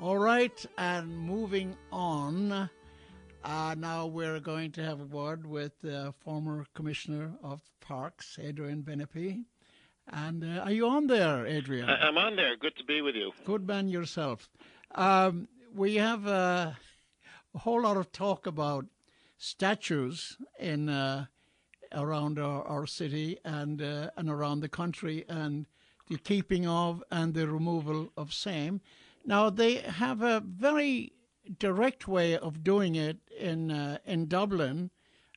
All right, and moving on. Now we're going to have a word with former Commissioner of Parks, Adrian Benepe. And are you on there, Adrian? I'm on there. Good to be with you. Good man yourself. We have a whole lot of talk about statues in around our city and around the country, and the keeping of and the removal of same. Now they have a very direct way of doing it in Dublin.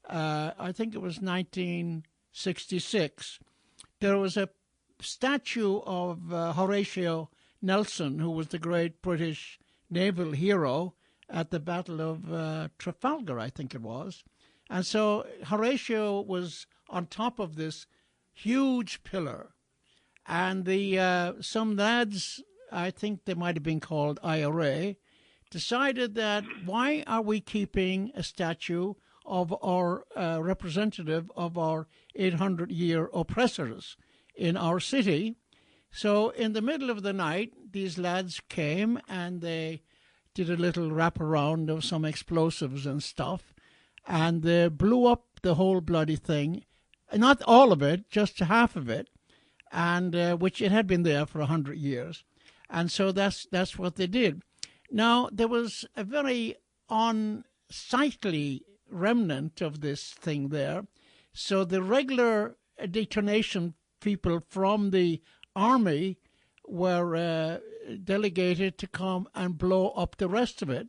I think it was 1966. There was a statue of Horatio Nelson, who was the great British naval hero at the Battle of Trafalgar, I think it was. And so Horatio was on top of this huge pillar. And the some lads, I think they might have been called IRA, decided that why are we keeping a statue of our representative of our 800-year oppressors in our city? So in the middle of the night, these lads came and they did a little wraparound of some explosives and stuff, and they blew up the whole bloody thing. Not all of it, just half of it, and which it had been there for 100 years. And so that's what they did. Now, there was a very unsightly remnant of this thing there. So the regular detonation people from the army were delegated to come and blow up the rest of it.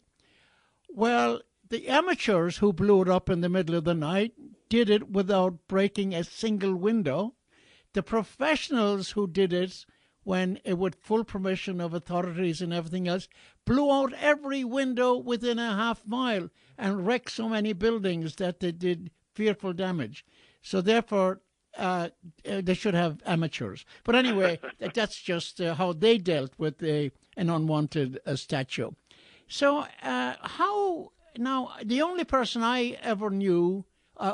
Well, the amateurs who blew it up in the middle of the night did it without breaking a single window. The professionals who did it, when it with full permission of authorities and everything else, blew out every window within a half mile and wrecked so many buildings that they did fearful damage. So therefore, they should have amateurs. But anyway, that's just how they dealt with an unwanted statue. So how now? The only person I ever knew,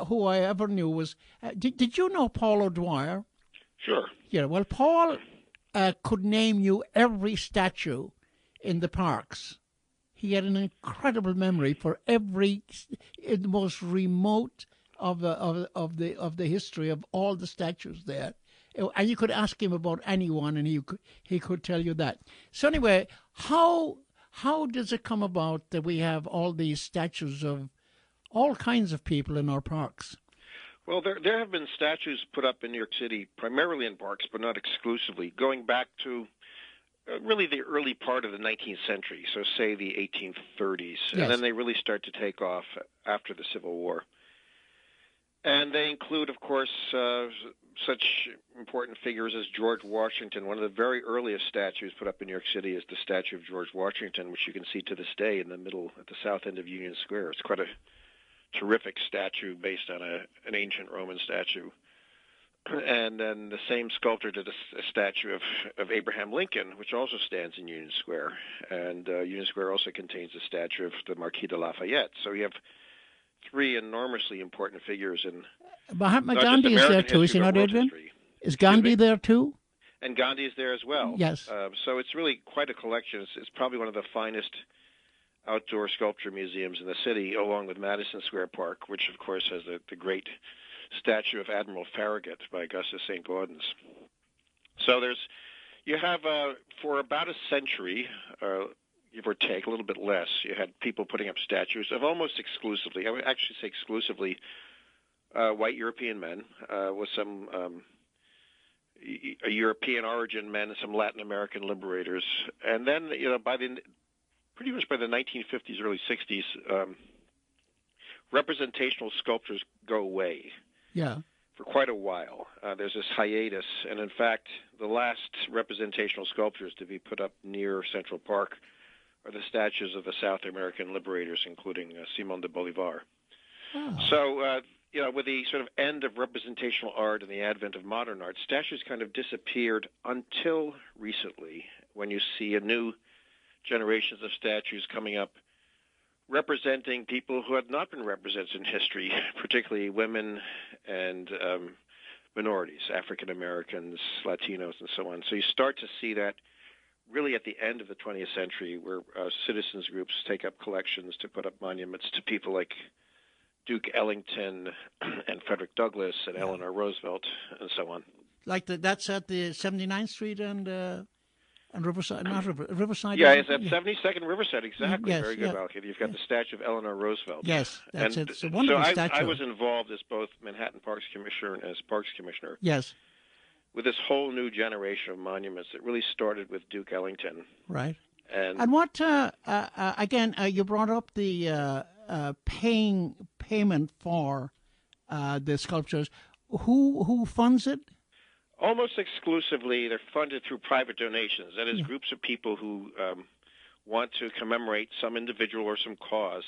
who I ever knew, was did you know Paul O'Dwyer? Sure. Yeah. Well, Paul could name you every statue in the parks. He had an incredible memory for every the most remote of the history of all the statues there, and you could ask him about anyone, and he could tell you that. So anyway, how does it come about that we have all these statues of all kinds of people in our parks? Well, there have been statues put up in New York City, primarily in parks, but not exclusively, going back to really the early part of the 19th century, so say the 1830s, Yes. And then they really start to take off after the Civil War. And they include, of course, such important figures as George Washington. One of the very earliest statues put up in New York City is the statue of George Washington, which you can see to this day in the middle, at the south end of Union Square. It's quite a terrific statue based on an ancient Roman statue. And then the same sculptor did a statue of Abraham Lincoln, which also stands in Union Square. And Union Square also contains a statue of the Marquis de Lafayette. So you have three enormously important figures in Mahatma Gandhi is there too, is he not, Adrian? Is Gandhi there too? And Gandhi is there as well. Yes. So it's really quite a collection. It's probably one of the finest outdoor sculpture museums in the city, along with Madison Square Park, which, of course, has the great statue of Admiral Farragut by Augustus St. Gaudens. So you have, for about a century, give or take, a little bit less, you had people putting up statues of almost exclusively, I would actually say exclusively, white European men, with some European origin men and some Latin American liberators. And then, pretty much by the 1950s, early 60s, representational sculptures go away. Yeah. For quite a while. There's this hiatus, and in fact, the last representational sculptures to be put up near Central Park are the statues of the South American liberators, including Simón de Bolívar. Oh. So, with the sort of end of representational art and the advent of modern art, statues kind of disappeared until recently, when you see a new generations of statues coming up representing people who had not been represented in history, particularly women and minorities, African Americans, Latinos, and so on. So you start to see that really at the end of the 20th century, where citizens groups take up collections to put up monuments to people like Duke Ellington and Frederick Douglass and Eleanor Roosevelt and so on. Like that's at the 79th Street and Riverside, not Riverside. Yeah, it's at 72nd Riverside, exactly. Yes, Very good, Malachy. You've got the statue of Eleanor Roosevelt. Yes, that's and it. It's a wonderful statue. I was involved as both Manhattan Parks Commissioner and as Parks Commissioner. Yes. With this whole new generation of monuments that really started with Duke Ellington. Right. And what, again, you brought up the payment for the sculptures. Who funds it? Almost exclusively, they're funded through private donations. That is, groups of people who want to commemorate some individual or some cause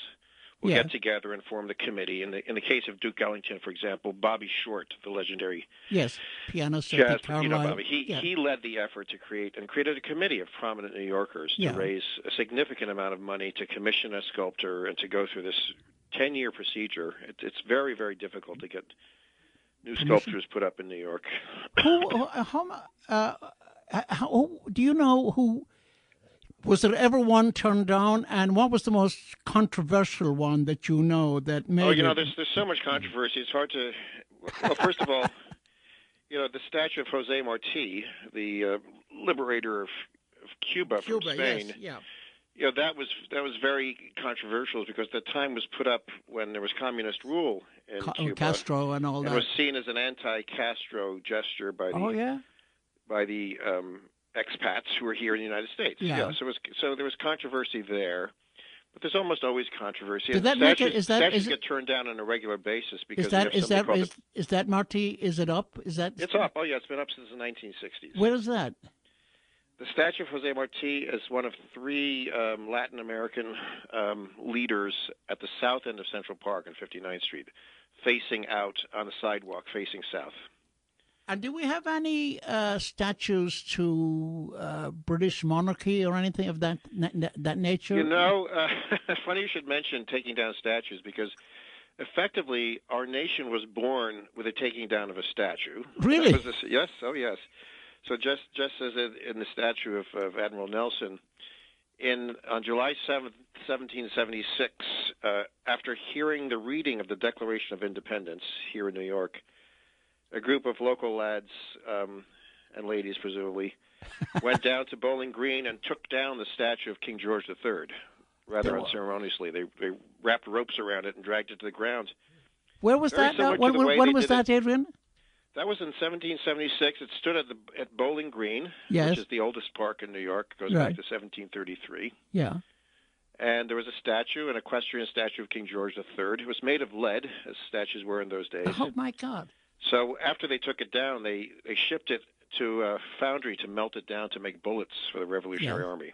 will get together and form the committee. In the case of Duke Ellington, for example, Bobby Short, the legendary pianist, Bobby, he led the effort to created a committee of prominent New Yorkers to raise a significant amount of money to commission a sculptor and to go through this 10-year procedure. It's very, very difficult to get new sculptures put up in New York. Do you know who? Was there ever one turned down? And what was the most controversial one that you know that made? There's so much controversy. It's hard to. Well, first of all, the statue of Jose Marti, the liberator of Cuba from Spain. Yes, that was very controversial because the time was put up when there was communist rule in Cuba. Castro and all that. It was seen as an anti-Castro gesture by the expats who were here in the United States. So there was controversy there, but there's almost always controversy. Does that make it? Statues get turned down on a regular basis because is that Marti? Is it up? It's up? Oh yeah, it's been up since the 1960s. Where is that? The statue of Jose Marti is one of three Latin American leaders at the south end of Central Park on 59th Street, facing out on the sidewalk, facing south. And do we have any statues to British monarchy or anything of that nature? Funny you should mention taking down statues because effectively our nation was born with a taking down of a statue. Really? Yes. Oh, yes. So just as in the statue of Admiral Nelson, on July 7th, 1776, after hearing the reading of the Declaration of Independence here in New York, a group of local lads and ladies, presumably, went down to Bowling Green and took down the statue of King George III, rather unceremoniously. They wrapped ropes around it and dragged it to the ground. Where was that? When was that, Adrian? That was in 1776. It stood at Bowling Green, which is the oldest park in New York. It goes back to 1733. Yeah. And there was a statue, an equestrian statue of King George III. It was made of lead, as statues were in those days. Oh, my God. So after they took it down, they shipped it to a foundry to melt it down to make bullets for the Revolutionary Army.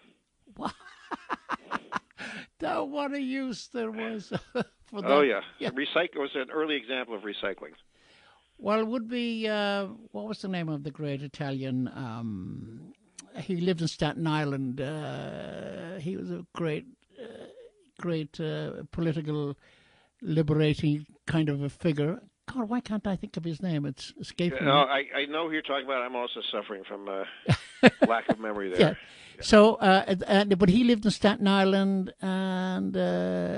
Wow. What a use there was for that. Oh, yeah. It was an early example of recycling. Well, it would be, what was the name of the great Italian? He lived in Staten Island. He was a great political liberating kind of a figure. God, why can't I think of his name? It's escaping me. I know who you're talking about. I'm also suffering from lack of memory there. Yeah. So, but he lived in Staten Island, and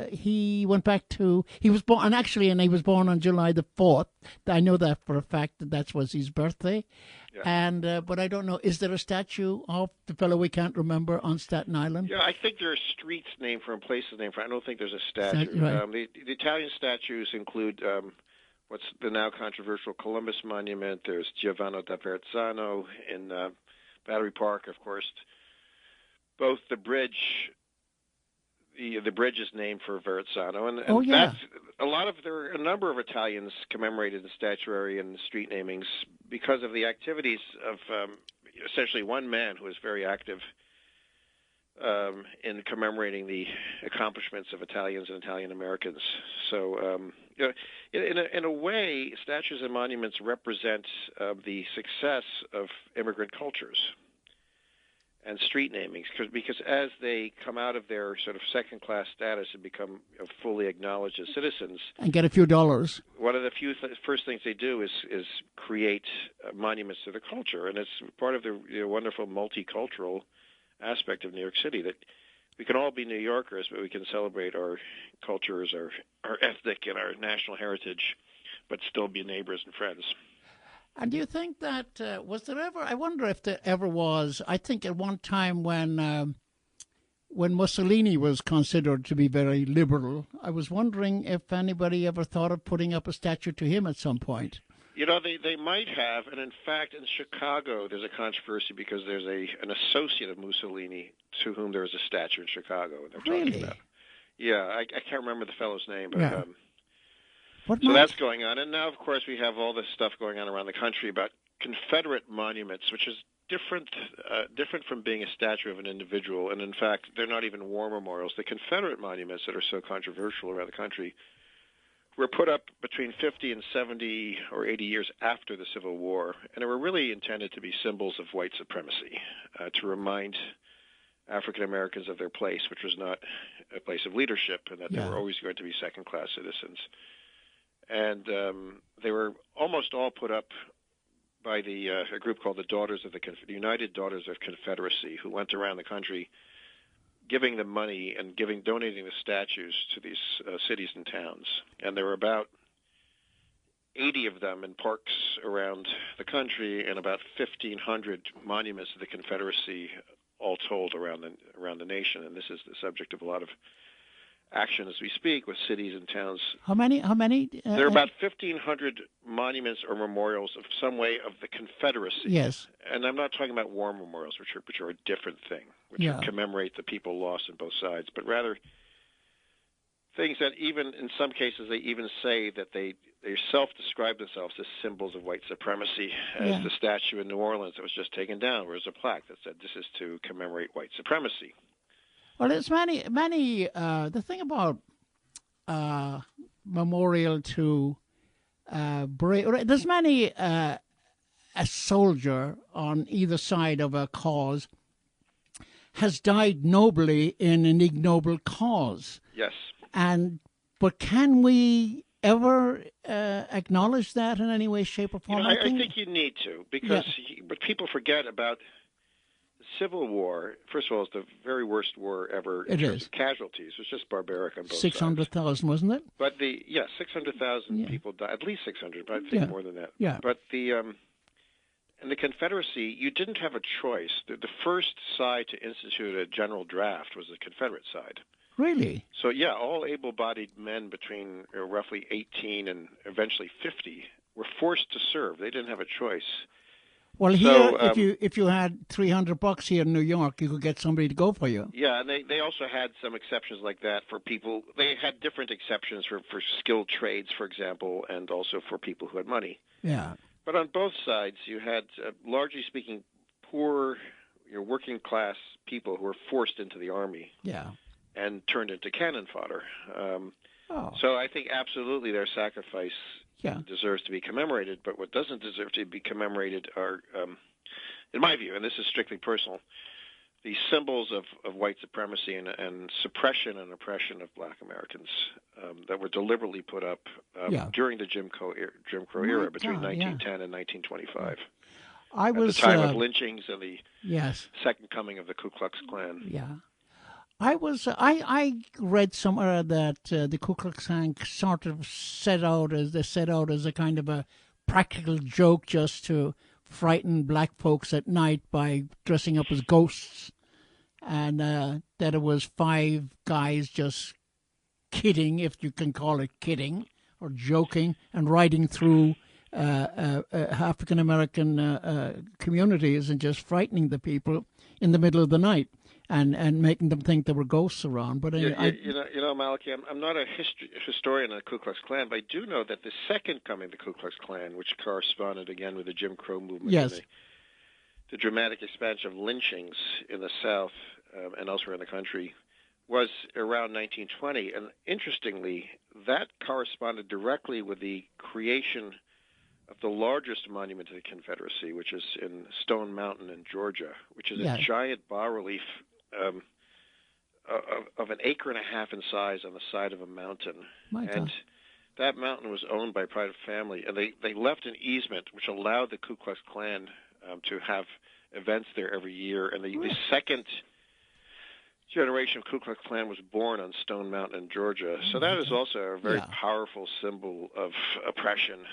he went back to. He was born, and he was born on July the 4th. I know that for a fact that was his birthday. Yeah. And but I don't know. Is there a statue of the fellow we can't remember on Staten Island? Yeah, I think there are streets named for him, places named for him. I don't think there's a statue. Right. The Italian statues include. What's the now controversial Columbus Monument? There's Giovanni da Verrazzano in Battery Park, of course. Both the bridge, the bridge is named for Verrazzano, and that's there are a number of Italians commemorated in statuary and street namings because of the activities of essentially one man who was very active in commemorating the accomplishments of Italians and Italian Americans. So, in a way, statues and monuments represent the success of immigrant cultures and street namings, because as they come out of their sort of second-class status and become fully acknowledged as citizens and get a few dollars, one of the first things they do is create monuments to their culture, and it's part of the wonderful multicultural aspect of New York City, that we can all be New Yorkers, but we can celebrate our cultures, our ethnic and our national heritage, but still be neighbors and friends. And do you think that, was there ever, I wonder if there ever was, I think at one time when Mussolini was considered to be very liberal, I was wondering if anybody ever thought of putting up a statue to him at some point. You know, they might have, and in fact, in Chicago, there's a controversy because there's an associate of Mussolini to whom there is a statue in Chicago. They're really? Talking about. Yeah, I can't remember the fellow's name, but yeah. So that's going on. And now, of course, we have all this stuff going on around the country about Confederate monuments, which is different from being a statue of an individual. And in fact, they're not even war memorials. The Confederate monuments that are so controversial around the country were put up between 50 and 70 or 80 years after the Civil War, and they were really intended to be symbols of white supremacy, to remind African Americans of their place, which was not a place of leadership, and that they were always going to be second-class citizens. And they were almost all put up by a group called the United Daughters of Confederacy, who went around the country giving them money and donating the statues to these cities and towns. And there were about 80 of them in parks around the country, and about 1,500 monuments of the Confederacy, all told around the nation. And this is the subject of a lot of action as we speak with cities and towns. How many? There are about 1,500 monuments or memorials of some way of the Confederacy. Yes. And I'm not talking about war memorials, which are a different thing, which commemorate the people lost on both sides, but rather things that even in some cases they even say that they self-describe themselves as symbols of white supremacy, as the statue in New Orleans that was just taken down, where there's a plaque that said this is to commemorate white supremacy. Well, there's many. The thing about memorial to there's many. A soldier on either side of a cause has died nobly in an ignoble cause. Yes. But can we ever acknowledge that in any way, shape, or form? I think you need to, because what people forget about Civil War, first of all, it's the very worst war ever in terms of casualties. It was just barbaric on both 600,000, wasn't it? But 600,000 people died, at least 600, but I think more than that. Yeah. But in the Confederacy, you didn't have a choice. The first side to institute a general draft was the Confederate side. Really? So, all able-bodied men between roughly 18 and eventually 50 were forced to serve. They didn't have a choice. Well, here, if you had $300 here in New York, you could get somebody to go for you. Yeah, and they also had some exceptions like that for people. They had different exceptions for skilled trades, for example, and also for people who had money. Yeah. But on both sides, you had, largely speaking, poor, working-class people who were forced into the army. Yeah. And turned into cannon fodder. So I think absolutely their sacrifice deserves to be commemorated, but what doesn't deserve to be commemorated are, in my view, and this is strictly personal, the symbols of white supremacy and suppression and oppression of black Americans that were deliberately put up during the Jim Crow era between 1910 and 1925. At the time of lynchings and the second coming of the Ku Klux Klan. Yeah. I read somewhere that the Ku Klux Klan sort of set out as a kind of a practical joke just to frighten black folks at night by dressing up as ghosts, and that it was 5 guys just kidding, if you can call it kidding, or joking, and riding through African American communities and just frightening the people in the middle of the night. And making them think there were ghosts around. But you know, Malachy, I'm not a historian of the Ku Klux Klan, but I do know that the second coming of the Ku Klux Klan, which corresponded again with the Jim Crow movement, and the dramatic expansion of lynchings in the South and elsewhere in the country, was around 1920. And interestingly, that corresponded directly with the creation of the largest monument to the Confederacy, which is in Stone Mountain in Georgia, which is a giant bas-relief of an acre and a half in size on the side of a mountain. And that mountain was owned by a private family, and they left an easement which allowed the Ku Klux Klan to have events there every year. And the second generation of Ku Klux Klan was born on Stone Mountain in Georgia. So that is also a very powerful symbol of oppression.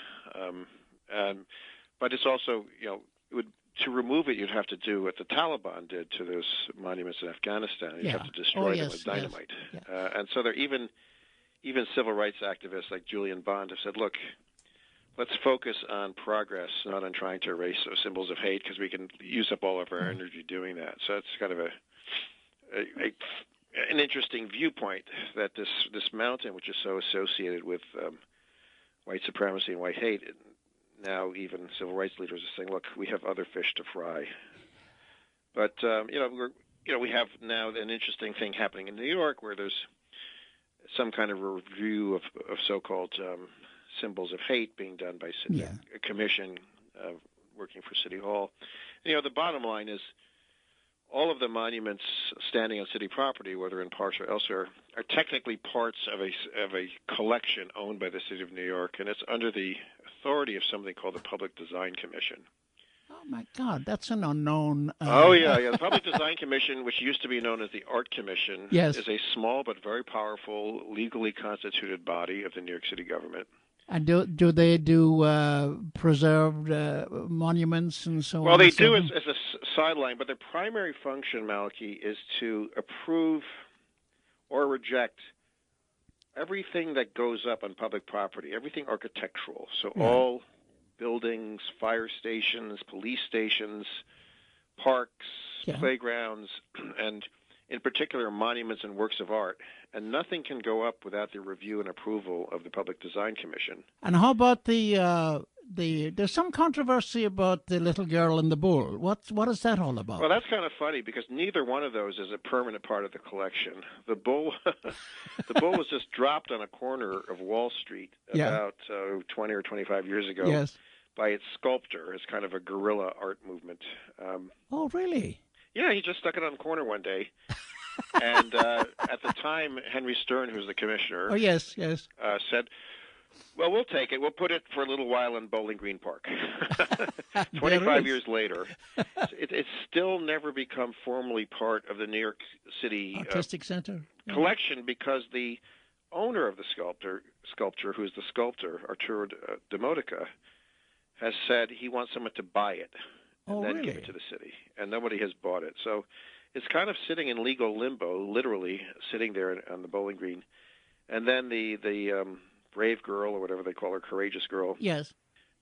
But it's also, to remove it, you'd have to do what the Taliban did to those monuments in Afghanistan. You'd have to destroy them with dynamite. Yes. Yeah. And so there even civil rights activists like Julian Bond have said, look, let's focus on progress, not on trying to erase those symbols of hate, because we can use up all of our energy doing that. So it's kind of an interesting viewpoint that this mountain, which is so associated with white supremacy and white hate, now even civil rights leaders are saying, look, we have other fish to fry. But we have now an interesting thing happening in New York where there's some kind of a review of so-called symbols of hate being done by a commission working for City Hall. The bottom line is all of the monuments standing on city property, whether in parks or elsewhere, are technically parts of a collection owned by the City of New York, and it's under the authority of something called the Public Design Commission. Oh, my God, that's an unknown... The Public Design Commission, which used to be known as the Art Commission, is a small but very powerful, legally constituted body of the New York City government. And do they do preserved monuments and so on? Well, they do as a sideline, but their primary function, Malachy, is to approve or reject everything that goes up on public property, everything architectural. So all buildings, fire stations, police stations, parks, playgrounds, and in particular monuments and works of art. And nothing can go up without the review and approval of the Public Design Commission. And how about there's some controversy about the little girl and the bull. What is that all about? Well, that's kind of funny because neither one of those is a permanent part of the collection. The bull was just dropped on a corner of Wall Street about 20 or 25 years ago by its sculptor. It's kind of a guerrilla art movement. Oh, really? Yeah, he just stuck it on the corner one day. And at the time, Henry Stern, who's the commissioner, said, well, we'll take it. We'll put it for a little while in Bowling Green Park. 25 years later, it's still never become formally part of the New York City Artistic Center collection because the owner of the sculpture, who's the sculptor, Arturo Demodica, has said he wants someone to buy it and then give it to the city. And nobody has bought it. So it's kind of sitting in legal limbo, literally sitting there on the Bowling Green. And then the brave girl, or whatever they call her, courageous girl, it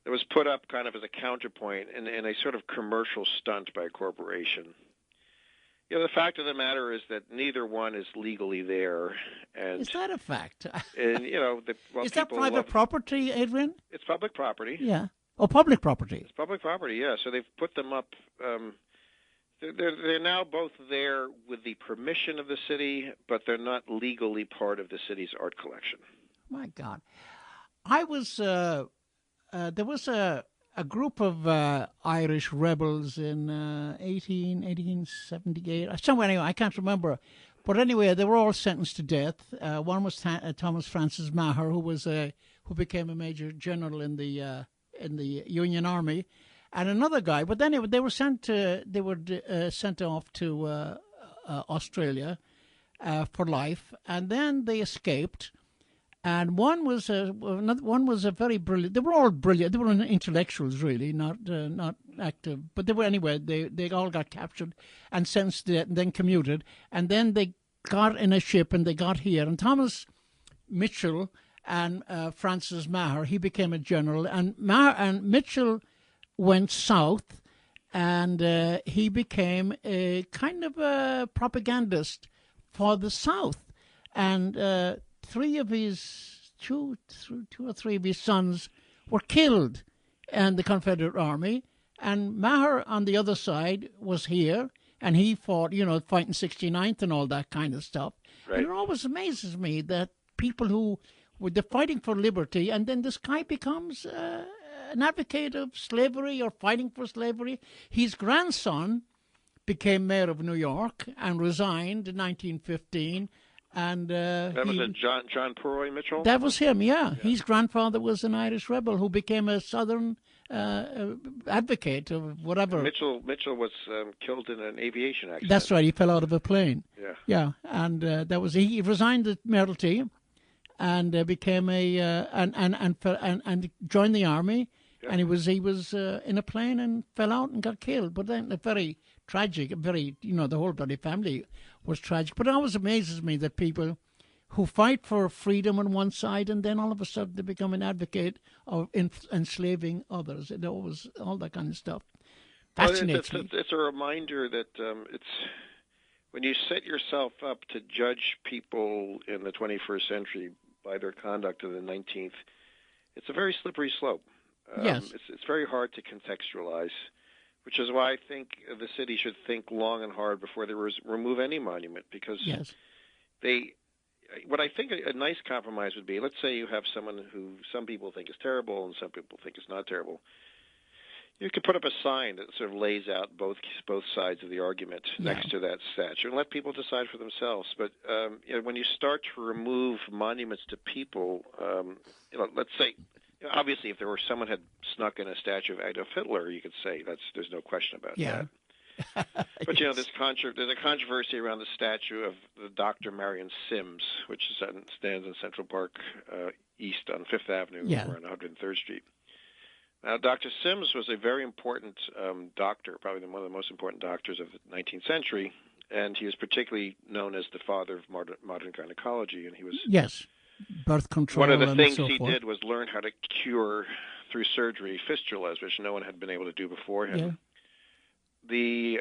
was put up kind of as a counterpoint in a sort of commercial stunt by a corporation. The fact of the matter is that neither one is legally there. And, is that a fact? And, is that private property, Adrian? It's public property. Yeah. Oh, public property. It's public property, yeah. So they've put them up. They're now both there with the permission of the city, but they're not legally part of the city's art collection. My God. I was, there was a group of Irish rebels in 1878, somewhere anyway, I can't remember. But anyway, they were all sentenced to death. One was Thomas Francis Maher, who became a major general in the Union Army, and another guy. But then they were sent off to Australia for life, and then they escaped. And one was a very brilliant. They were all brilliant. They were intellectuals, really, not active. But they were anyway. They all got captured and sentenced to death, and then commuted. And then they got in a ship and they got here. And Thomas Mitchell and Francis Maher, he became a general. And Mitchell went south, and he became a kind of a propagandist for the South. And two or three of his sons were killed in the Confederate Army, and Maher on the other side was here, and he fought, fighting 69th and all that kind of stuff. Right. And it always amazes me that people who were fighting for liberty, and then this guy becomes an advocate of slavery or fighting for slavery. His grandson became mayor of New York and resigned in 1915. And that was John Purroy Mitchell? That was him, yeah. His grandfather was an Irish rebel who became a Southern advocate of whatever. Mitchell was killed in an aviation accident. That's right. He fell out of a plane. Yeah. Yeah, and that was he resigned the Mayoralty and became and joined the army. Yeah. And he was in a plane and fell out and got killed. But then very tragic, the whole bloody family was tragic. But it always amazes me that people who fight for freedom on one side and then all of a sudden they become an advocate of enslaving others. It always, all that kind of stuff fascinates me. It's a reminder that it's when you set yourself up to judge people in the 21st century by their conduct in the 19th, it's a very slippery slope. Yes. It's very hard to contextualize, which is why I think the city should think long and hard before they remove any monument, because what I think a nice compromise would be, let's say you have someone who some people think is terrible and some people think is not terrible. You could put up a sign that sort of lays out both sides of the argument next to that statue and let people decide for themselves. But when you start to remove monuments to people, let's say, obviously, if there were someone had snuck in a statue of Adolf Hitler, you could say there's no question about that. But there's a controversy around the statue of the Dr. Marion Sims, which stands in Central Park East on Fifth Avenue or on 103rd Street. Now, Dr. Sims was a very important doctor, probably one of the most important doctors of the 19th century, and he was particularly known as the father of modern gynecology. And he was birth control. One of the things he did was learn how to cure through surgery fistulas, which no one had been able to do before him. Yeah.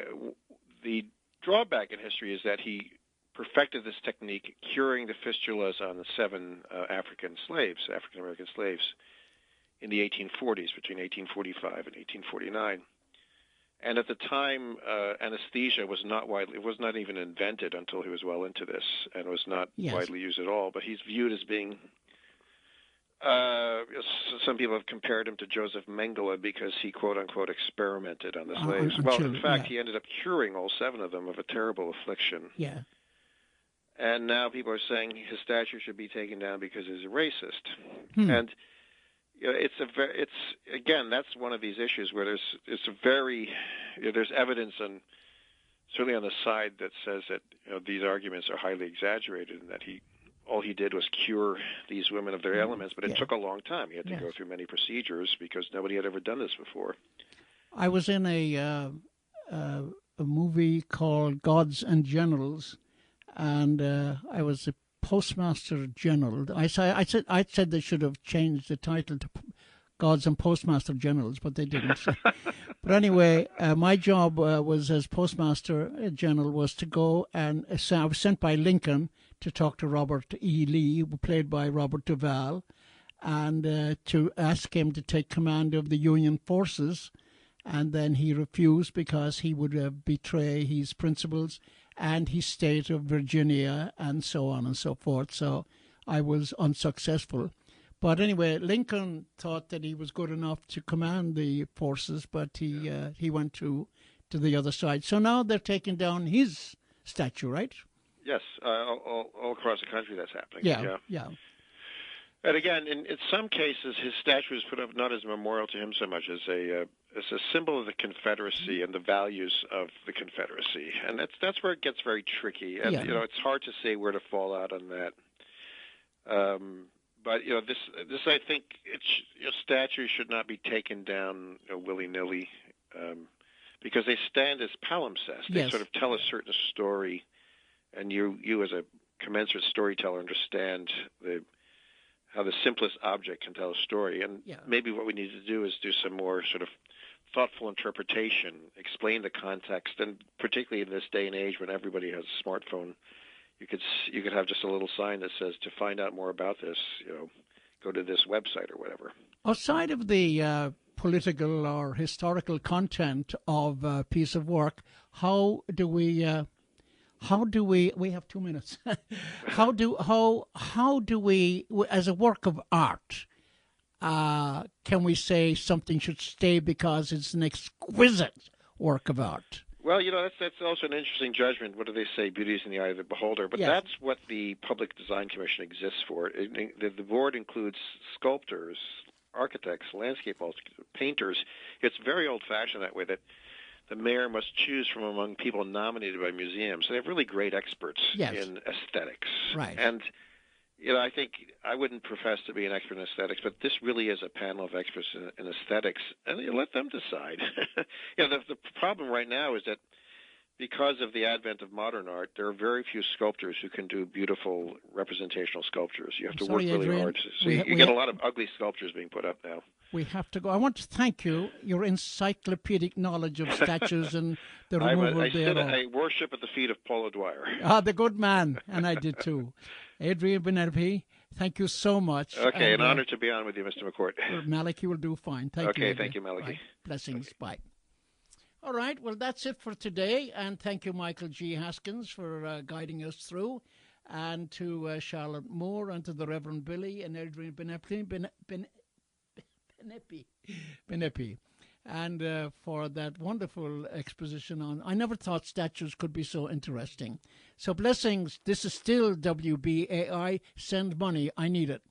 The drawback in history is that he perfected this technique, curing the fistulas on the 7 African American slaves, in the 1840s, between 1845 and 1849. And at the time, anesthesia was not even invented until he was well into this, and was not widely used at all. But he's viewed as being, some people have compared him to Joseph Mengele because he, quote unquote, experimented on the slaves. In fact, he ended up curing all 7 of them of a terrible affliction. Yeah. And now people are saying his statue should be taken down because he's a racist. And again, that's one of these issues where there's evidence certainly on the side that says that these arguments are highly exaggerated and that all he did was cure these women of their ailments, but it took a long time. He had to go through many procedures because nobody had ever done this before. I was in a movie called Gods and Generals, and I was a Postmaster General. I said they should have changed the title to Gods and Postmaster Generals, but they didn't. But anyway, my job was as Postmaster General was to go and I was sent by Lincoln to talk to Robert E. Lee, played by Robert Duvall, and to ask him to take command of the Union forces. And then he refused because he would betray his principles and his state of Virginia and so on and so forth. So I was unsuccessful. But anyway, Lincoln thought that he was good enough to command the forces, but he went to the other side. So now they're taking down his statue, right? Yes, all across the country that's happening. Yeah. And again, in some cases, his statue is put up not as a memorial to him so much as a symbol of the Confederacy and the values of the Confederacy, and that's where it gets very tricky. And it's hard to say where to fall out on that. But this I think statues should not be taken down willy-nilly because they stand as palimpsests. They sort of tell a certain story, and you as a commensurate storyteller understand how the simplest object can tell a story. And maybe what we need to do is do some more sort of thoughtful interpretation, explain the context, and particularly in this day and age when everybody has a smartphone, you could have just a little sign that says, to find out more about this, go to this website or whatever. Outside of the political or historical content of a piece of work, how do we have 2 minutes. how do we as a work of art can we say something should stay because it's an exquisite work of art? Well, that's also an interesting judgment. What do they say? Beauty is in the eye of the beholder. But that's what the Public Design Commission exists for. The board includes sculptors architects, landscape painters. It's very old-fashioned that way, that the mayor must choose from among people nominated by museums. They have really great experts in aesthetics. Right. And I think I wouldn't profess to be an expert in aesthetics, but this really is a panel of experts in aesthetics, and you let them decide. The problem right now is that because of the advent of modern art, there are very few sculptors who can do beautiful representational sculptures. You have to work really hard. So you get a lot of ugly sculptures being put up now. We have to go. I want to thank you, your encyclopedic knowledge of statues and the removal thereof. I worship at the feet of Paul O'Dwyer. The good man, and I did too. Adrian Benepe, thank you so much. Okay, an honor to be on with you, Mr. McCourt. Malachy will do fine. Thank you. Okay, thank you, Malachy. Right. Blessings. Okay. Bye. All right, well, that's it for today, and thank you, Michael G. Haskins, for guiding us through, and to Charlotte Moore, and to the Reverend Billy, and Adrian Benepe, and for that wonderful exposition on. I never thought statues could be so interesting. So blessings. This is still WBAI. Send money. I need it.